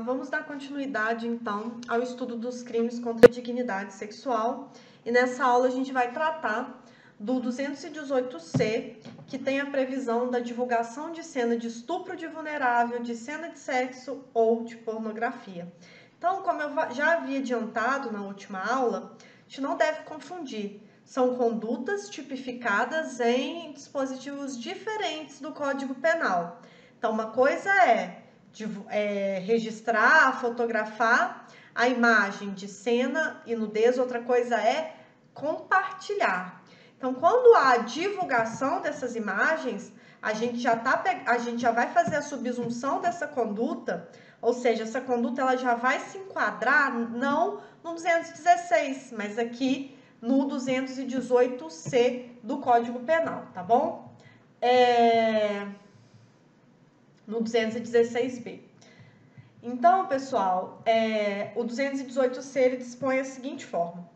Vamos dar continuidade, então, ao estudo dos crimes contra a dignidade sexual. E nessa aula a gente vai tratar do 218C, que tem a previsão da divulgação de cena de estupro de vulnerável, de cena de sexo ou de pornografia. Então, como eu já havia adiantado na última aula, a gente não deve confundir. São condutas tipificadas em dispositivos diferentes do Código Penal. Então, uma coisa é registrar, fotografar a imagem de cena e nudez, outra coisa é compartilhar. Então, quando há divulgação dessas imagens, a gente já vai fazer a subsunção dessa conduta, ou seja, essa conduta ela já vai se enquadrar não no 216, mas aqui no 218C do Código Penal, tá bom? No 216B. Então, pessoal, o 218C ele dispõe a seguinte forma: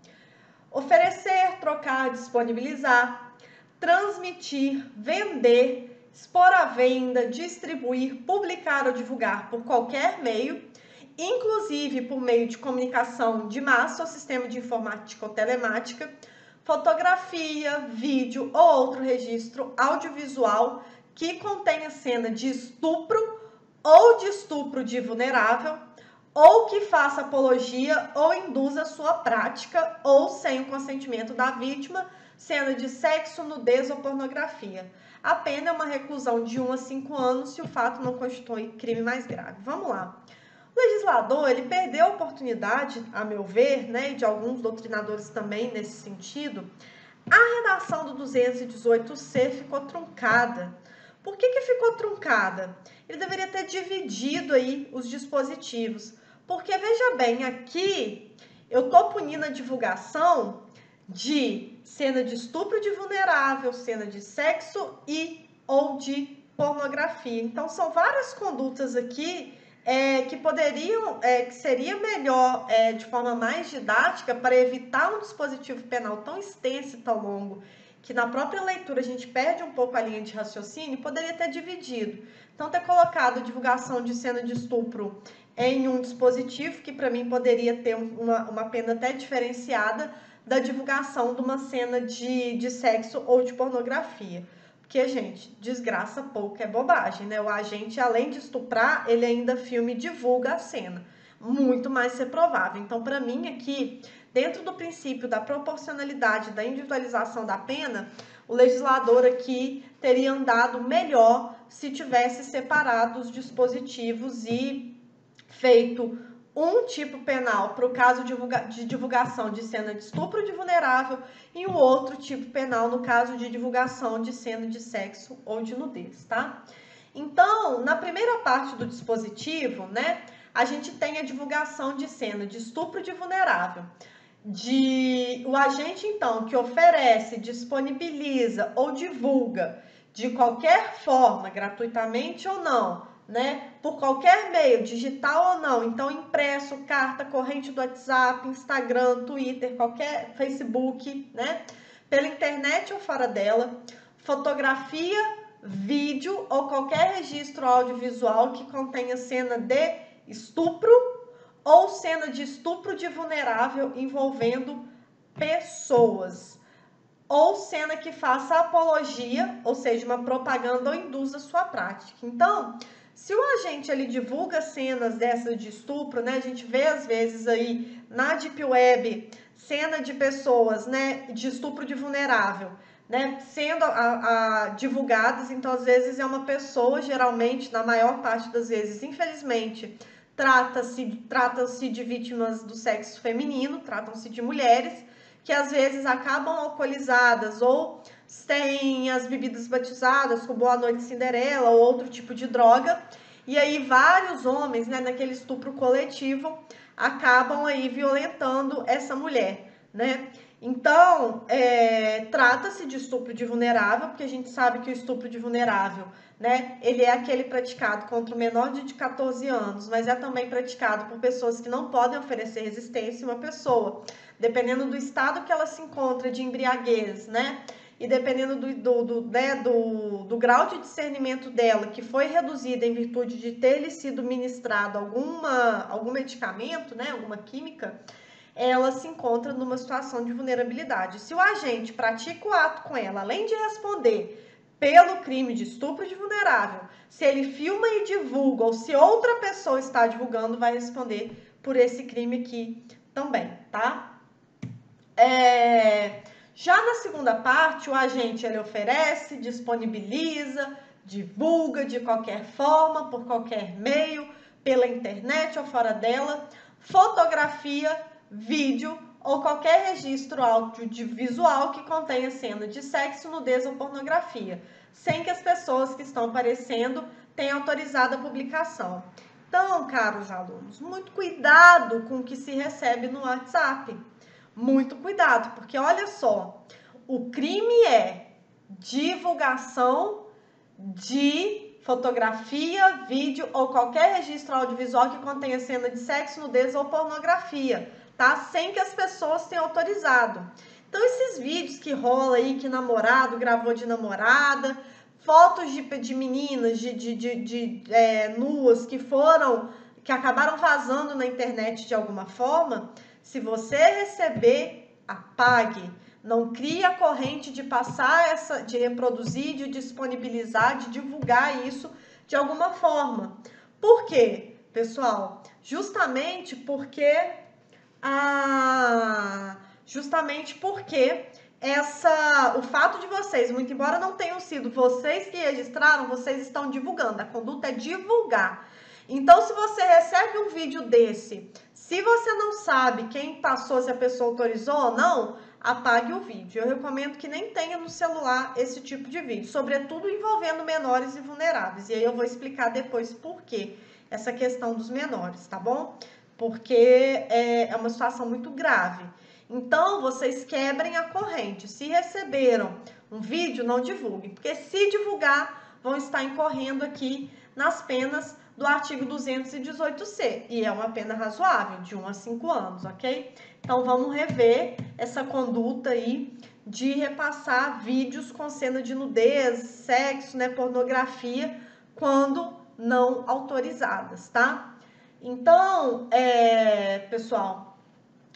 oferecer, trocar, disponibilizar, transmitir, vender, expor à venda, distribuir, publicar ou divulgar por qualquer meio, inclusive por meio de comunicação de massa ou sistema de informática ou telemática, fotografia, vídeo ou outro registro audiovisual que contenha cena de estupro ou de estupro de vulnerável, ou que faça apologia ou induza sua prática, ou sem o consentimento da vítima, cena de sexo, nudez ou pornografia. A pena é uma reclusão de 1 a 5 anos se o fato não constitui crime mais grave. Vamos lá. O legislador, ele perdeu a oportunidade, a meu ver, né, e de alguns doutrinadores também nesse sentido. A redação do 218C ficou truncada. Por que ficou truncada? Ele deveria ter dividido aí os dispositivos. Porque, veja bem, aqui eu estou punindo a divulgação de cena de estupro de vulnerável, cena de sexo e ou de pornografia. Então, são várias condutas aqui que poderiam, que seria melhor, de forma mais didática, para evitar um dispositivo penal tão extenso e tão longo, que na própria leitura a gente perde um pouco a linha de raciocínio, poderia ter dividido. Então, ter colocado divulgação de cena de estupro em um dispositivo, que para mim poderia ter uma pena até diferenciada da divulgação de uma cena de sexo ou de pornografia. Porque, gente, desgraça pouco é bobagem, né? O agente, além de estuprar, ele ainda filma e divulga a cena. Muito mais ser provável. Então, para mim, aqui, dentro do princípio da proporcionalidade, da individualização da pena, o legislador aqui teria andado melhor se tivesse separado os dispositivos e feito um tipo penal para o caso de divulgação de cena de estupro de vulnerável e o outro tipo penal no caso de divulgação de cena de sexo ou de nudez, tá? Então, na primeira parte do dispositivo, né, a gente tem a divulgação de cena de estupro de vulnerável. O agente, então, que oferece, disponibiliza ou divulga de qualquer forma, gratuitamente ou não, né, por qualquer meio, digital ou não, então impresso, carta, corrente do WhatsApp, Instagram, Twitter, qualquer Facebook, né, pela internet ou fora dela, fotografia, vídeo ou qualquer registro audiovisual que contenha cena de estupro ou cena de estupro de vulnerável envolvendo pessoas, ou cena que faça apologia, ou seja, uma propaganda ou induza sua prática. Então, se o agente ele divulga cenas dessas de estupro, né, a gente vê às vezes aí na Deep Web cena de pessoas, né, de estupro de vulnerável, né, sendo divulgadas, então às vezes é uma pessoa, geralmente, na maior parte das vezes, infelizmente, trata-se de vítimas do sexo feminino, tratam-se de mulheres, que às vezes acabam alcoolizadas ou têm as bebidas batizadas com Boa Noite Cinderela ou outro tipo de droga, e aí vários homens, né, naquele estupro coletivo, acabam aí violentando essa mulher, né? Então, trata-se de estupro de vulnerável, porque a gente sabe que o estupro de vulnerável, né, ele é aquele praticado contra o menor de 14 anos, mas é também praticado por pessoas que não podem oferecer resistência. Uma pessoa, dependendo do estado que ela se encontra de embriaguez, né, e dependendo do grau de discernimento dela, que foi reduzido em virtude de ter lhe sido ministrado algum medicamento, né, alguma química, ela se encontra numa situação de vulnerabilidade. Se o agente pratica o ato com ela, além de responder pelo crime de estupro de vulnerável, se ele filma e divulga, ou se outra pessoa está divulgando, vai responder por esse crime aqui também, tá? Já na segunda parte, o agente ele oferece, disponibiliza, divulga de qualquer forma, por qualquer meio, pela internet ou fora dela, fotografia, vídeo ou qualquer registro audiovisual que contenha cena de sexo, nudez ou pornografia, sem que as pessoas que estão aparecendo tenham autorizado a publicação. Então, caros alunos, muito cuidado com o que se recebe no WhatsApp. Muito cuidado, porque olha só, o crime é divulgação de fotografia, vídeo ou qualquer registro audiovisual que contenha cena de sexo, nudez ou pornografia, tá? Sem que as pessoas tenham autorizado. Então, esses vídeos que rola aí, que namorado gravou de namorada, fotos de meninas, nuas que acabaram vazando na internet de alguma forma, se você receber, apague. Não crie a corrente de passar de reproduzir, de disponibilizar, de divulgar isso de alguma forma. Por quê, pessoal? Justamente porque o fato de vocês, muito embora não tenham sido vocês que registraram, vocês estão divulgando. A conduta é divulgar. Então, se você recebe um vídeo desse, se você não sabe quem passou, se a pessoa autorizou ou não, apague o vídeo. Eu recomendo que nem tenha no celular esse tipo de vídeo, sobretudo envolvendo menores e vulneráveis. E aí eu vou explicar depois por quê essa questão dos menores, tá bom? Porque é uma situação muito grave. Então, vocês quebrem a corrente. Se receberam um vídeo, não divulguem, porque se divulgar, vão estar incorrendo aqui nas penas do artigo 218C, e é uma pena razoável, de 1 a 5 anos, ok? Então, vamos rever essa conduta aí de repassar vídeos com cena de nudez, sexo, né, pornografia, quando não autorizadas, tá? Então, pessoal,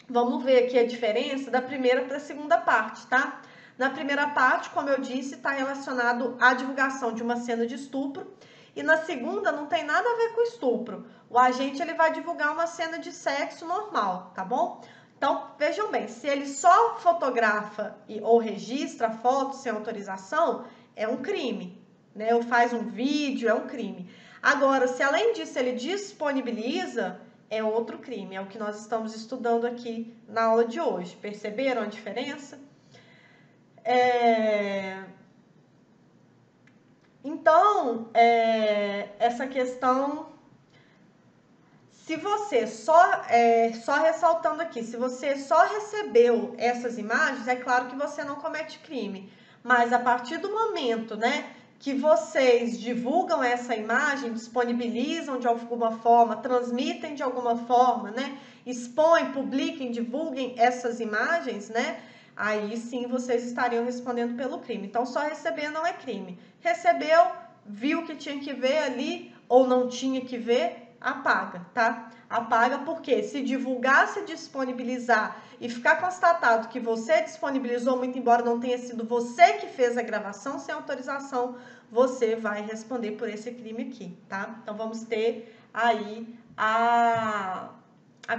vamos ver aqui a diferença da primeira para a segunda parte, tá? Na primeira parte, como eu disse, está relacionado à divulgação de uma cena de estupro, e na segunda não tem nada a ver com estupro. O agente ele vai divulgar uma cena de sexo normal, tá bom? Então, vejam bem, se ele só fotografa ou registra fotos sem autorização, é um crime, né? Ou faz um vídeo, é um crime. Agora, se além disso ele disponibiliza, é outro crime. É o que nós estamos estudando aqui na aula de hoje. Perceberam a diferença? Então, essa questão, se você só ressaltando aqui, se você só recebeu essas imagens, é claro que você não comete crime, mas a partir do momento, né, que vocês divulgam essa imagem, disponibilizam de alguma forma, transmitem de alguma forma, né, expõem, publiquem, divulguem essas imagens, né, aí sim vocês estariam respondendo pelo crime. Então, só receber não é crime. Recebeu, viu que tinha que ver ali ou não tinha que ver, apaga, tá? Apaga porque se divulgar, se disponibilizar e ficar constatado que você disponibilizou, muito embora não tenha sido você que fez a gravação sem autorização, você vai responder por esse crime aqui, tá? Então, vamos ter aí a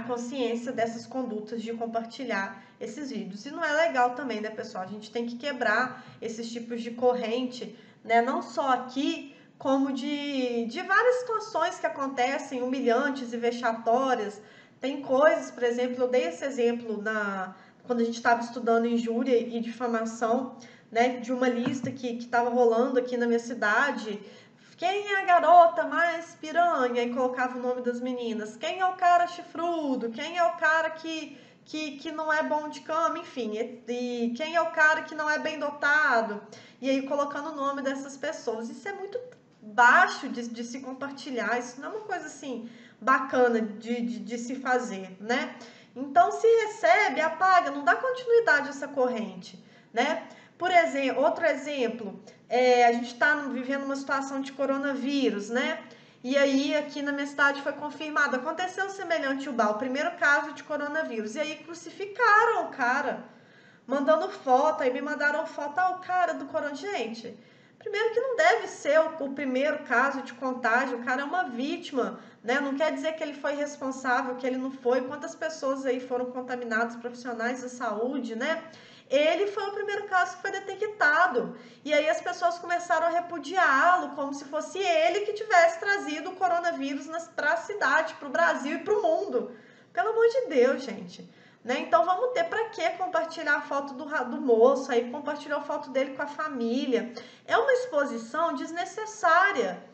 consciência dessas condutas de compartilhar esses vídeos. E não é legal também, né, pessoal? A gente tem que quebrar esses tipos de corrente, né? Não só aqui, como de várias situações que acontecem humilhantes e vexatórias. Tem coisas, por exemplo, eu dei esse exemplo quando a gente estava estudando injúria e difamação, né, de uma lista que estava rolando aqui na minha cidade. Quem é a garota mais piranha? E colocava o nome das meninas. Quem é o cara chifrudo? Quem é o cara que não é bom de cama? Enfim, e quem é o cara que não é bem dotado? E aí colocando o nome dessas pessoas. Isso é muito baixo de se compartilhar. Isso não é uma coisa assim bacana de se fazer, né? Então, se recebe, apaga, não dá continuidade a essa corrente, né? Por exemplo, outro exemplo, a gente está vivendo uma situação de coronavírus, né? E aí, aqui na minha cidade foi confirmado, aconteceu semelhante Ubá, o primeiro caso de coronavírus. E aí crucificaram o cara, mandando foto, aí me mandaram foto, o cara do corona. Gente, primeiro que não deve ser o primeiro caso de contágio, o cara é uma vítima, né? Não quer dizer que ele foi responsável, que ele não foi. Quantas pessoas aí foram contaminadas, profissionais da saúde, né? Ele foi o primeiro caso que foi detectado. E aí as pessoas começaram a repudiá-lo, como se fosse ele que tivesse trazido o coronavírus para a cidade, para o Brasil e para o mundo. Pelo amor de Deus, gente. Né? Então vamos ter para que compartilhar a foto do moço, aí compartilhar a foto dele com a família. É uma exposição desnecessária.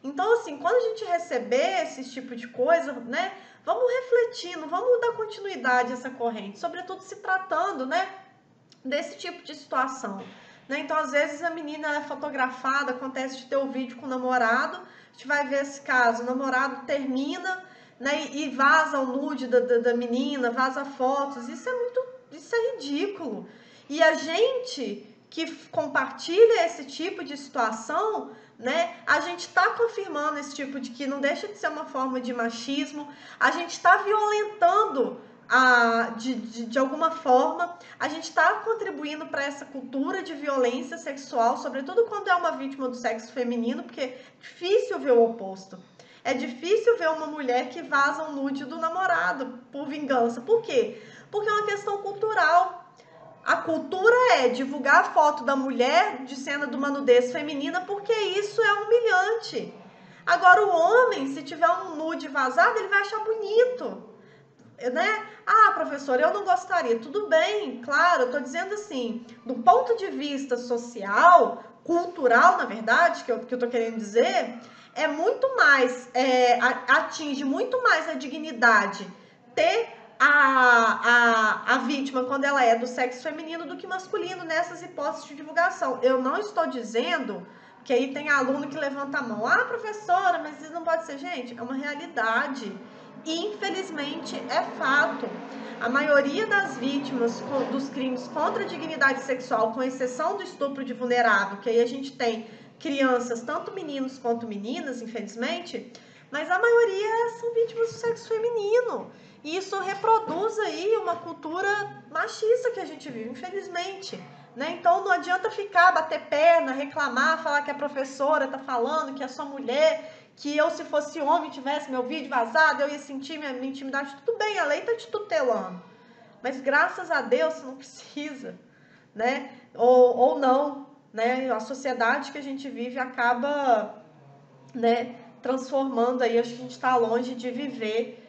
Então, assim, quando a gente receber esse tipo de coisa, né, vamos refletir, não vamos dar continuidade a essa corrente, sobretudo se tratando, né, desse tipo de situação. Né? Então, às vezes, a menina é fotografada, acontece de ter o vídeo com o namorado, a gente vai ver esse caso, o namorado termina, né, e vaza o nude da menina, vaza fotos, isso é ridículo. E a gente que compartilha esse tipo de situação, né, a gente está confirmando esse tipo de que não deixa de ser uma forma de machismo, a gente está violentando de alguma forma, a gente está contribuindo para essa cultura de violência sexual, sobretudo quando é uma vítima do sexo feminino, porque é difícil ver o oposto. É difícil ver uma mulher que vaza um nude do namorado por vingança. Por quê? Porque é uma questão cultural. A cultura é divulgar a foto da mulher de cena de uma nudez feminina porque isso é humilhante. Agora o homem, se tiver um nude vazado, ele vai achar bonito. Né? Professora, eu não gostaria. Tudo bem, claro, eu tô dizendo assim, do ponto de vista social, cultural, na verdade, que eu tô querendo dizer, é muito mais, atinge muito mais a dignidade ter a vítima quando ela é do sexo feminino do que masculino nessas hipóteses de divulgação. Eu não estou dizendo que aí tem aluno que levanta a mão. Professora, mas isso não pode ser. Gente, é uma realidade. Infelizmente, é fato. A maioria das vítimas dos crimes contra a dignidade sexual, com exceção do estupro de vulnerável, que aí a gente tem crianças, tanto meninos quanto meninas, infelizmente, mas a maioria são vítimas do sexo feminino. E isso reproduz aí uma cultura machista que a gente vive, infelizmente. Né? Então não adianta ficar, bater perna, reclamar, falar que a professora está falando, que é só mulher, que eu, se fosse homem, tivesse meu vídeo vazado, eu ia sentir minha intimidade. Tudo bem, a lei está te tutelando. Mas graças a Deus você não precisa, né? Ou não, né? A sociedade que a gente vive acaba, né, transformando aí, acho que a gente está longe de viver,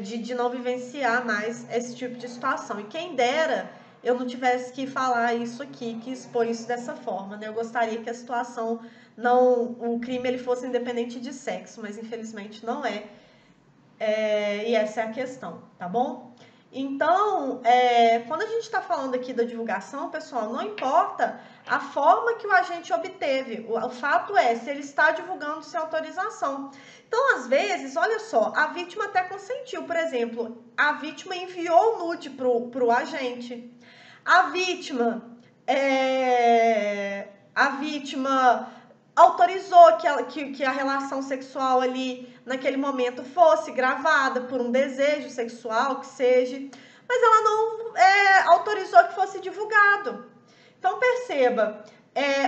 de não vivenciar mais esse tipo de situação. E quem dera eu não tivesse que falar isso aqui, que expor isso dessa forma, né? Eu gostaria que a situação o crime ele fosse independente de sexo, mas infelizmente não é. E essa é a questão, tá bom? Então, quando a gente está falando aqui da divulgação, pessoal, não importa a forma que o agente obteve, o fato é se ele está divulgando sem autorização. Então, às vezes, olha só, a vítima até consentiu, por exemplo, a vítima enviou o nude pro agente, a vítima autorizou que a relação sexual ali, naquele momento, fosse gravada por um desejo sexual, que seja, mas ela não autorizou que fosse divulgado. Então, perceba,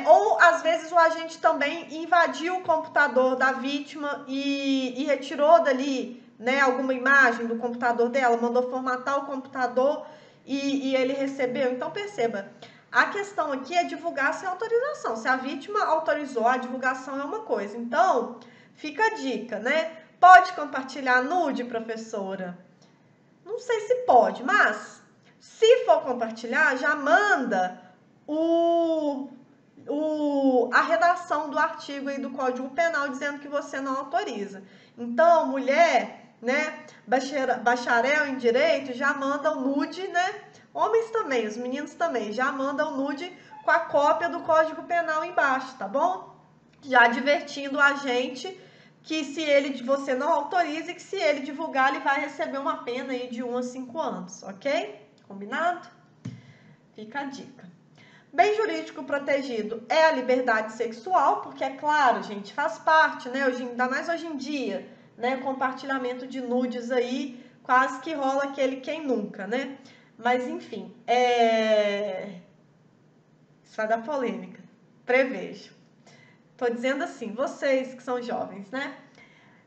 ou às vezes o agente também invadiu o computador da vítima e retirou dali, né, alguma imagem do computador dela, mandou formatar o computador e ele recebeu. Então, perceba, a questão aqui é divulgar sem autorização. Se a vítima autorizou, a divulgação é uma coisa. Então, fica a dica, né? Pode compartilhar nude, professora? Não sei se pode, mas se for compartilhar, já manda a redação do artigo aí do Código Penal dizendo que você não autoriza. Então, mulher, né, bacharel em direito, já manda o nude, né? Homens também, os meninos também, já mandam nude com a cópia do Código Penal embaixo, tá bom? Já advertindo a gente que se você não autoriza e que se ele divulgar, ele vai receber uma pena aí de 1 a 5 anos, ok? Combinado? Fica a dica. Bem jurídico protegido é a liberdade sexual, porque é claro, gente, faz parte, né? Ainda mais hoje em dia, né? Compartilhamento de nudes aí, quase que rola aquele quem nunca, né? Mas enfim, isso vai dar polêmica, prevejo. Tô dizendo assim, vocês que são jovens, né?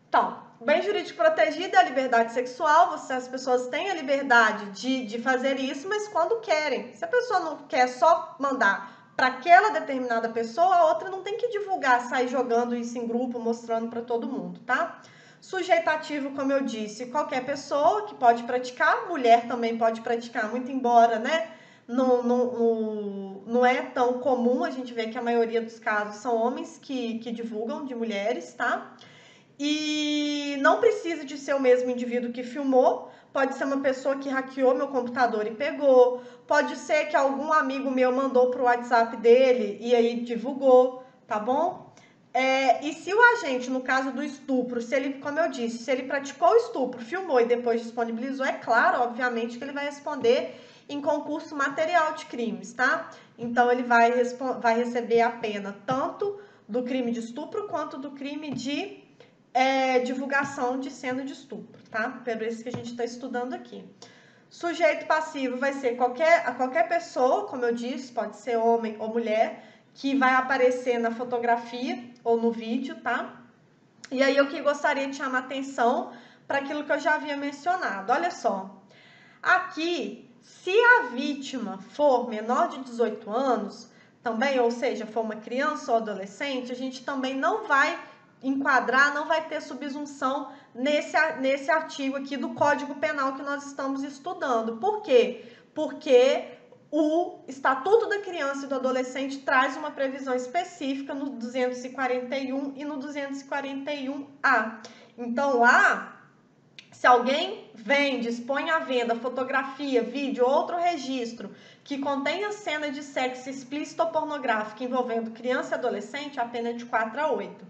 Então, bem jurídico protegido é a liberdade sexual, as pessoas têm a liberdade de fazer isso, mas quando querem. Se a pessoa não quer só mandar para aquela determinada pessoa, a outra não tem que divulgar, sair jogando isso em grupo, mostrando para todo mundo, tá? Sujeitativo, como eu disse, qualquer pessoa que pode praticar, mulher também pode praticar, muito embora, né? Não é tão comum, a gente vê que a maioria dos casos são homens que divulgam de mulheres, tá? E não precisa de ser o mesmo indivíduo que filmou, pode ser uma pessoa que hackeou meu computador e pegou, pode ser que algum amigo meu mandou pro WhatsApp dele e aí divulgou, tá bom? E se o agente, no caso do estupro, se ele, como eu disse, se ele praticou o estupro, filmou e depois disponibilizou, é claro, obviamente, que ele vai responder em concurso material de crimes, tá? Então, ele vai receber a pena tanto do crime de estupro quanto do crime de divulgação de cena de estupro, tá? Por isso que a gente está estudando aqui. Sujeito passivo vai ser qualquer pessoa, como eu disse, pode ser homem ou mulher, que vai aparecer na fotografia ou no vídeo, tá? E aí eu que gostaria de chamar atenção para aquilo que eu já havia mencionado. Olha só, aqui, se a vítima for menor de 18 anos, também, ou seja, for uma criança ou adolescente, a gente também não vai enquadrar, não vai ter subsunção nesse artigo aqui do Código Penal que nós estamos estudando. Por quê? Porque o Estatuto da Criança e do Adolescente traz uma previsão específica no 241 e no 241A. Então, lá, se alguém vende, expõe à venda fotografia, vídeo ou outro registro que contenha cena de sexo explícito ou pornográfico envolvendo criança e adolescente, a pena é de 4 a 8.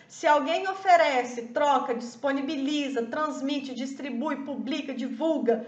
Se alguém oferece, troca, disponibiliza, transmite, distribui, publica, divulga,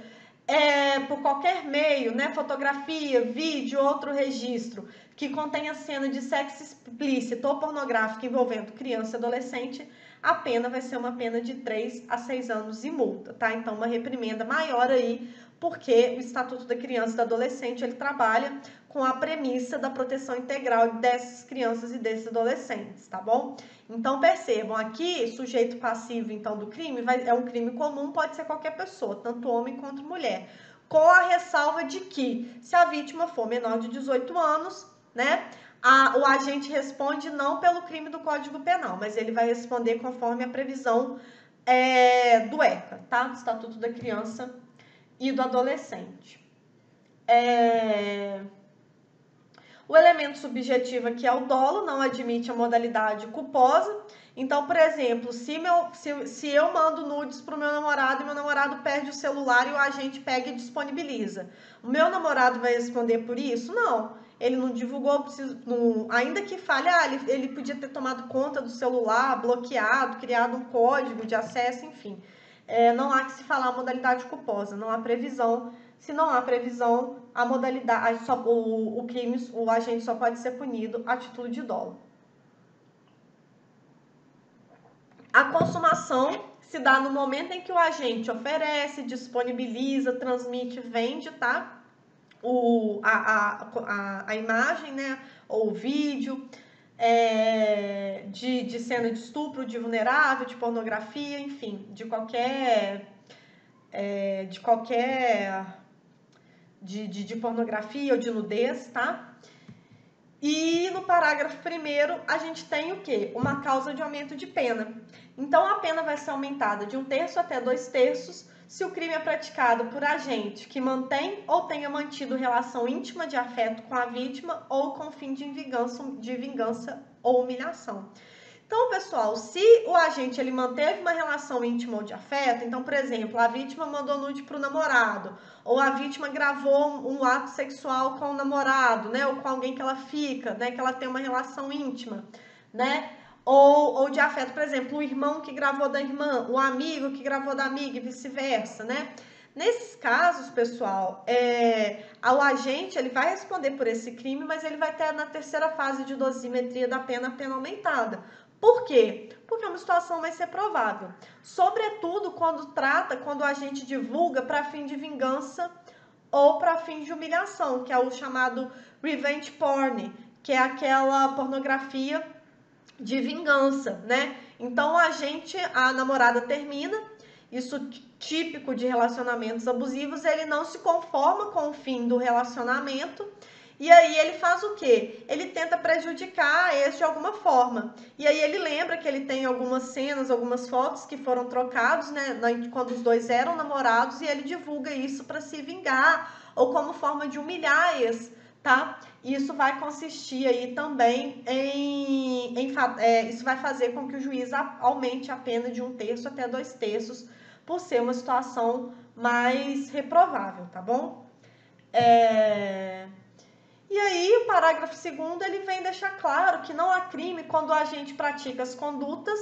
por qualquer meio, né, fotografia, vídeo, outro registro, que contenha cena de sexo explícito ou pornográfico envolvendo criança e adolescente, a pena vai ser uma pena de 3 a 6 anos e multa, tá? Então, uma reprimenda maior aí, porque o Estatuto da Criança e do Adolescente, ele trabalha com a premissa da proteção integral dessas crianças e desses adolescentes, tá bom? Então, percebam, aqui, sujeito passivo, então, do crime, é um crime comum, pode ser qualquer pessoa, tanto homem quanto mulher, com a ressalva de que, se a vítima for menor de 18 anos, né, o agente responde não pelo crime do Código Penal, mas ele vai responder conforme a previsão do ECA, tá? Do Estatuto da Criança e do Adolescente. O elemento subjetivo aqui é o dolo, não admite a modalidade culposa. Então, por exemplo, se eu mando nudes para o meu namorado e meu namorado perde o celular e o agente pega e disponibiliza, o meu namorado vai responder por isso? Não. Ele não divulgou, ainda que fale, ele podia ter tomado conta do celular, bloqueado, criado um código de acesso, enfim. Não há que se falar modalidade culposa, não há previsão. Se não há previsão, a modalidade, o crime, o agente só pode ser punido a título de dolo. A consumação se dá no momento em que o agente oferece, disponibiliza, transmite, vende, tá? A imagem, né? Ou o vídeo de cena de estupro, de vulnerável, de pornografia, enfim, de pornografia ou de nudez, tá? E no parágrafo 1º, a gente tem o quê? Uma causa de aumento de pena. Então, a pena vai ser aumentada de 1/3 até 2/3 se o crime é praticado por agente que mantém ou tenha mantido relação íntima de afeto com a vítima ou com fim de vingança ou humilhação. Então, pessoal, se o agente ele manteve uma relação íntima ou de afeto, então, por exemplo, a vítima mandou nude para o namorado, ou a vítima gravou um ato sexual com o namorado, né, ou com alguém que ela fica, né, que ela tem uma relação íntima, né, ou de afeto, por exemplo, o irmão que gravou da irmã, o amigo que gravou da amiga e vice-versa, né. Nesses casos, pessoal, o agente ele vai responder por esse crime, mas ele vai ter na terceira fase de dosimetria da pena, a pena aumentada. Por quê? Porque é uma situação mais reprovável. Sobretudo quando o agente divulga para fim de vingança ou para fim de humilhação, que é o chamado revenge porn, que é aquela pornografia de vingança, né? Então a namorada termina, isso típico de relacionamentos abusivos, ele não se conforma com o fim do relacionamento e aí ele faz o quê? Ele tenta prejudicar a ex de alguma forma. E aí ele lembra que ele tem algumas cenas, algumas fotos que foram trocados, né, quando os dois eram namorados, e ele divulga isso para se vingar ou como forma de humilhar a ex, tá? Isso vai consistir aí também isso vai fazer com que o juiz aumente a pena de 1/3 até 2/3, por ser uma situação mais reprovável, tá bom? E aí, o parágrafo 2º, ele vem deixar claro que não há crime quando o agente pratica as condutas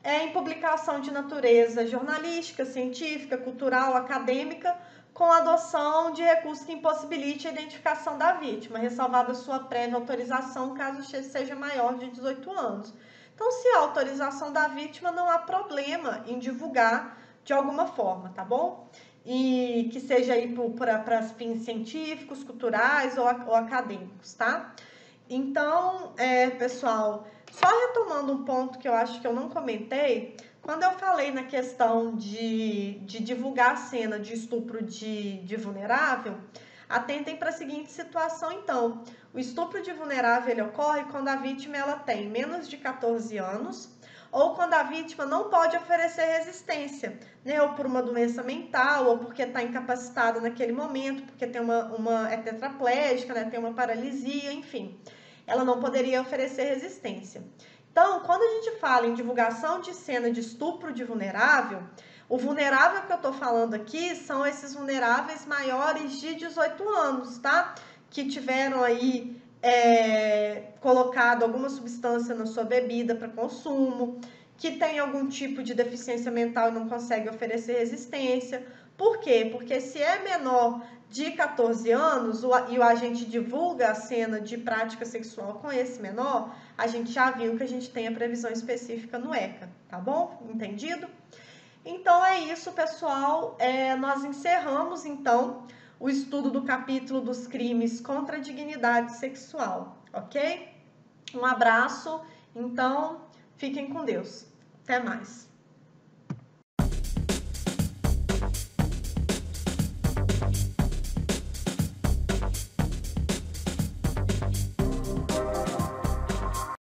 em publicação de natureza jornalística, científica, cultural, acadêmica, com a adoção de recurso que impossibilite a identificação da vítima, ressalvada sua prévia autorização, caso seja maior de 18 anos. Então, se há autorização da vítima, não há problema em divulgar de alguma forma, tá bom? E que seja aí para fins científicos, culturais ou acadêmicos, tá? Então, pessoal, só retomando um ponto que eu acho que eu não comentei, quando eu falei na questão de divulgar a cena de estupro de vulnerável, atentem para a seguinte situação, então. O estupro de vulnerável ele ocorre quando a vítima ela tem menos de 14 anos ou quando a vítima não pode oferecer resistência, né? Ou por uma doença mental, ou porque está incapacitada naquele momento, porque tem é tetraplégica, né? Tem uma paralisia, enfim. Ela não poderia oferecer resistência. Então, quando a gente fala em divulgação de cena de estupro de vulnerável, o vulnerável que eu tô falando aqui são esses vulneráveis maiores de 18 anos, tá? Que tiveram aí colocado alguma substância na sua bebida para consumo, que tem algum tipo de deficiência mental e não consegue oferecer resistência. Por quê? Porque se é menor de 14 anos e o agente divulga a cena de prática sexual com esse menor, a gente já viu que a gente tem a previsão específica no ECA, tá bom? Entendido? Então é isso, pessoal. Nós encerramos, então, o estudo do capítulo dos crimes contra a dignidade sexual, ok? Um abraço, então, fiquem com Deus. Até mais.